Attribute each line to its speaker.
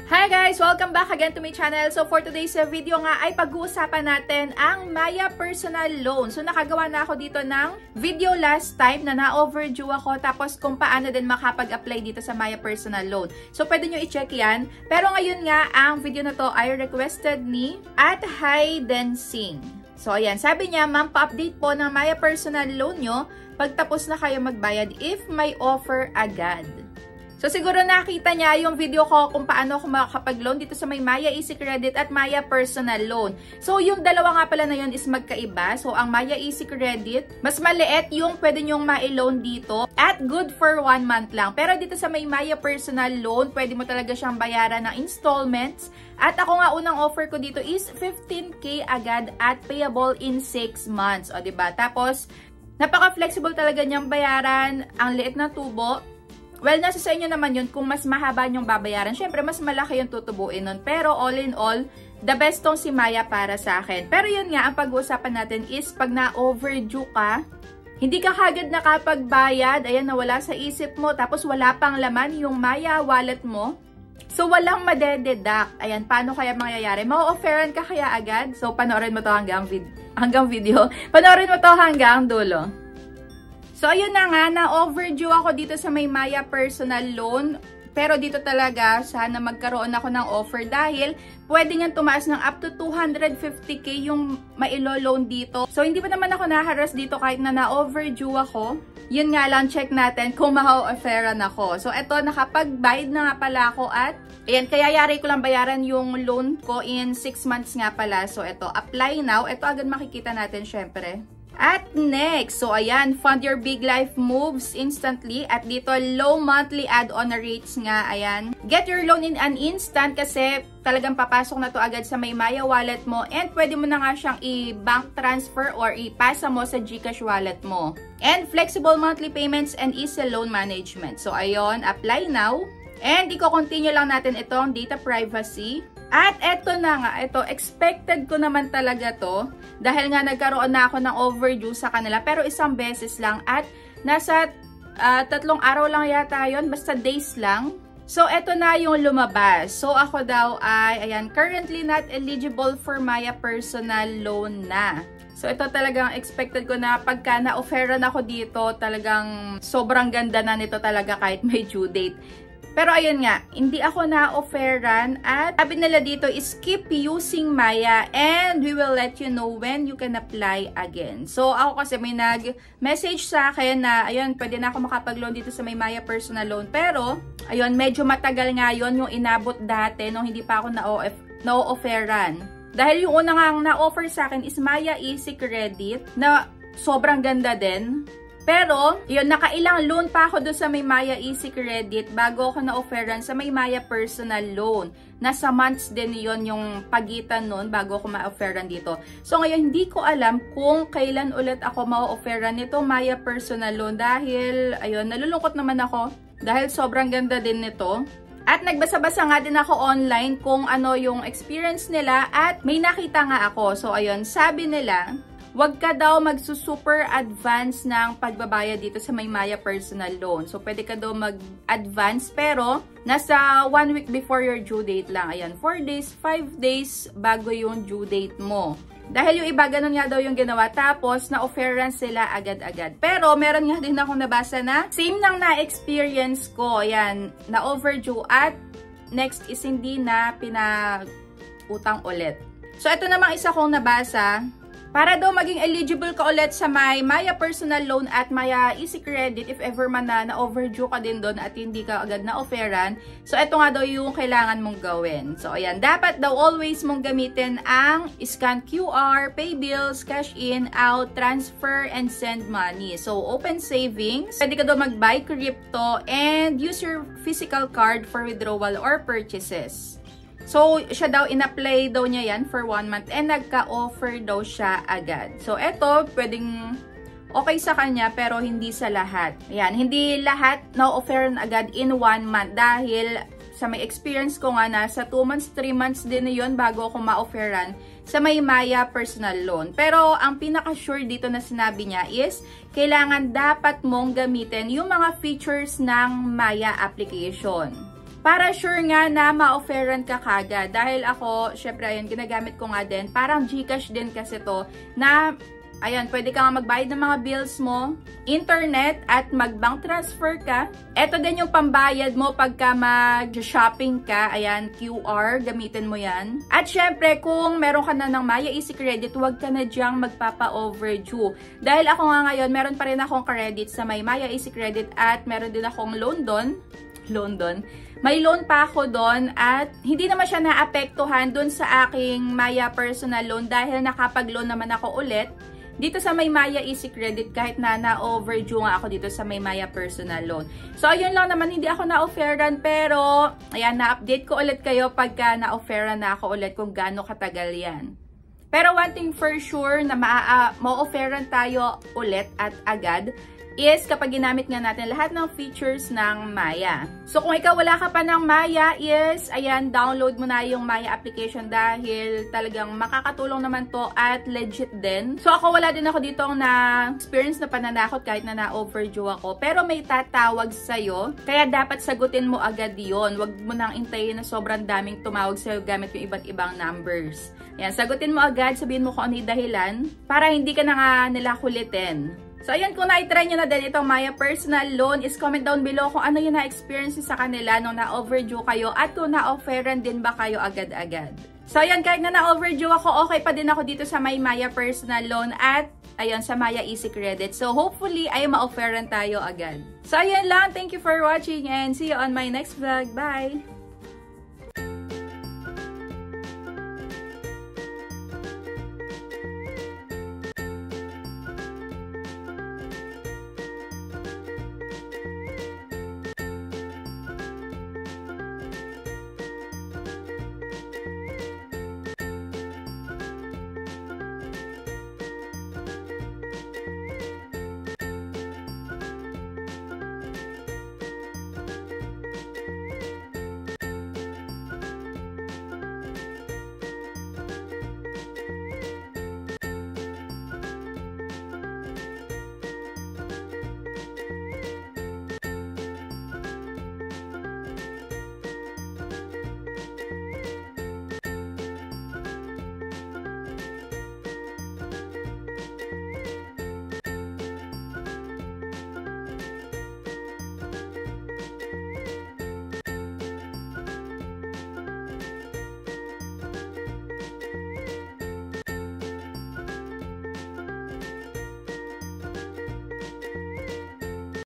Speaker 1: Hi guys! Welcome back again to my channel. So for today's video nga ay pag-uusapan natin ang Maya Personal Loan. So nakagawa na ako dito ng video last time na na-overdue ako tapos kung paano din makapag-apply dito sa Maya Personal Loan. So pwede nyo i-check yan. Pero ngayon nga, ang video na to ay requested ni @Haydensing. So ayan, sabi niya, ma'am, pa-update po ng Maya Personal Loan nyo pagtapos na kayo magbayad if may offer agad. So siguro nakita niya yung video ko kung paano ako makakapag-loan dito sa may Maya Easy Credit at Maya Personal Loan. So yung dalawa nga pala na yun is magkaiba. So ang Maya Easy Credit, mas maliit yung pwede nyong ma-loan dito at good for 1 month lang. Pero dito sa may Maya Personal Loan, pwede mo talaga siyang bayaran ng installments. At ako nga unang offer ko dito is 15K agad at payable in 6 months. O diba? Tapos napaka-flexible talaga niyang bayaran, ang liit na tubo. Well, nasa sa inyo naman yun kung mas mahaba nyong babayaran. Syempre, mas malaki yung tutubuin nun. Pero all in all, the best tong si Maya para sa akin. Pero yun nga, ang pag-uusapan natin is pag na-overdue ka, hindi ka kagad nakapagbayad, ayan, nawala sa isip mo, tapos wala pang laman yung Maya wallet mo. So, walang madededuct. Ayan, paano kaya mangyayari? Ma-offeran ka kaya agad? So, panoorin mo to hanggang video. Panoorin mo to hanggang dulo. So, ayun na nga, na-overdue ako dito sa may Maya Personal Loan. Pero dito talaga, sana magkaroon ako ng offer dahil pwede nga tumaas ng up to 250K yung mailo-loan dito. So, hindi pa naman ako naharas dito kahit na na-overdue ako. Yun nga lang, check natin kung ma-offeran ako. So, eto, nakapag-bayad na nga pala ako at ayan, kaya yari ko lang bayaran yung loan ko in 6 months nga pala. So, eto, apply now. Eto agad makikita natin, syempre. At next, so ayan, fund your big life moves instantly. At dito, low monthly add-on rates nga, ayan. Get your loan in an instant kasi talagang papasok na to agad sa may Maya wallet mo. And pwede mo na nga siyang i-bank transfer or ipasa mo sa GCash wallet mo. And flexible monthly payments and easy loan management. So ayun, apply now. And i-continue lang natin itong data privacy. At eto na nga, ito, expected ko naman talaga to dahil nga nagkaroon na ako ng overdue sa kanila pero isang beses lang at nasa 3 araw lang yata yun, basta days lang. So, eto na yung lumabas. So, ako daw ay, ayan, currently not eligible for Maya Personal Loan na. So, ito talagang expected ko na pagka na-offeran ako dito, talagang sobrang ganda na nito talaga kahit may due date. Pero ayun nga, hindi ako na-offeran at sabi nila dito is keep using Maya and we will let you know when you can apply again. So ako kasi may nag-message sa akin na ayun, pwede na ako makapag-loan dito sa may Maya Personal Loan. Pero ayun, medyo matagal nga yun yung inabot dati nung hindi pa ako na-offeran. Dahil yung unang nga na-offer sa akin is Maya Easy Credit na sobrang ganda din. Pero, yun, nakailang loan pa ako doon sa may Maya Easy Credit bago ako na-offeran sa may Maya Personal Loan. Nasa months din yun yung pagitan nun bago ako ma-offeran dito. So, ngayon, hindi ko alam kung kailan ulit ako ma-offeran nito Maya Personal Loan dahil, ayun, nalulungkot naman ako dahil sobrang ganda din nito. At nagbasa-basa nga din ako online kung ano yung experience nila at may nakita nga ako. So, ayun, sabi nila, wag ka daw magsusuper advance ng pagbabayad dito sa may Maya Personal Loan. So, pwede ka daw mag-advance pero nasa 1 week before your due date lang. Ayan, 4 days, 5 days bago yung due date mo. Dahil yung iba, ganun nga daw yung ginawa. Tapos, na-offeran sila agad-agad. Pero, meron nga din akong nabasa na same nang na-experience ko. Ayan, na-overdue at next is hindi na pinag-utang ulit. So, ito namang isa kong nabasa. Para daw maging eligible ka ulit sa may Maya Personal Loan at Maya Easy Credit if ever man na-overdue ka din doon at hindi ka agad na-offeran. So, ito nga daw yung kailangan mong gawin. So, ayan. Dapat daw always mong gamitin ang scan QR, pay bills, cash in, out, transfer, and send money. So, open savings. Pwede ka daw mag-buy crypto and use your physical card for withdrawal or purchases. So, siya daw, in-apply daw niya yan for 1 month and nagka-offer daw siya agad. So, eto, pwedeng okay sa kanya pero hindi sa lahat. Ayan, hindi lahat na-offeran agad in 1 month dahil sa may experience ko nga nasa 2 months, 3 months din yun bago ako ma-offeran sa may Maya Personal Loan. Pero, ang pinaka-sure dito na sinabi niya is kailangan dapat mong gamitin yung mga features ng Maya application. para sure nga na ma-offeran ka kagad. Dahil ako, syempre, ayan, ginagamit ko nga din. Parang GCash din kasi to na, ayan, pwede ka nga magbayad ng mga bills mo, internet, at mag-bank transfer ka. Ito din yung pambayad mo pagka mag-shopping ka. Ayan, QR, gamitin mo yan. At syempre, kung meron ka na ng Maya Easy Credit, huwag ka na dyang magpapa-overdue. Dahil ako nga ngayon, meron pa rin akong credit sa may Maya Easy Credit at meron din akong loan doon. May loan pa ako doon at hindi naman siya naapektuhan doon sa aking Maya personal loan dahil nakapag-loan naman ako ulit dito sa may Maya Easy Credit kahit na na-overdue nga ako dito sa may Maya personal loan. So, ayun lang naman, hindi ako na-offeran pero, ayan, na-update ko ulit kayo pagka na-offeran na ako ulit kung gaano katagal yan. Pero one thing for sure na ma-offeran tayo ulit at agad is kapag ginamit nga natin lahat ng features ng Maya. So, kung ikaw wala ka pa ng Maya is, ayan, download mo na yung Maya application dahil talagang makakatulong naman to at legit din. So, ako wala din ako dito na experience na pananakot kahit na na-overdue ako. Pero may tatawag sa'yo, kaya dapat sagutin mo agad yon. Huwag mo nang intayin na sobrang daming tumawag sa'yo gamit yung iba't ibang numbers. Ayan, sagutin mo agad, sabihin mo kung ano yung dahilan para hindi ka na nga nila kulitin. So, ayan, kung na-try nyo na din itong Maya Personal Loan, is comment down below kung ano yung na-experience sa kanila nung na-overdue kayo at kung na-offeran din ba kayo agad-agad. So, ayan, kahit na na-overdue ako, okay pa din ako dito sa may Maya Personal Loan at, ayun, sa Maya Easy Credit. So, hopefully, ay ma-offeran tayo agad. So, ayan lang. Thank you for watching and see you on my next vlog. Bye!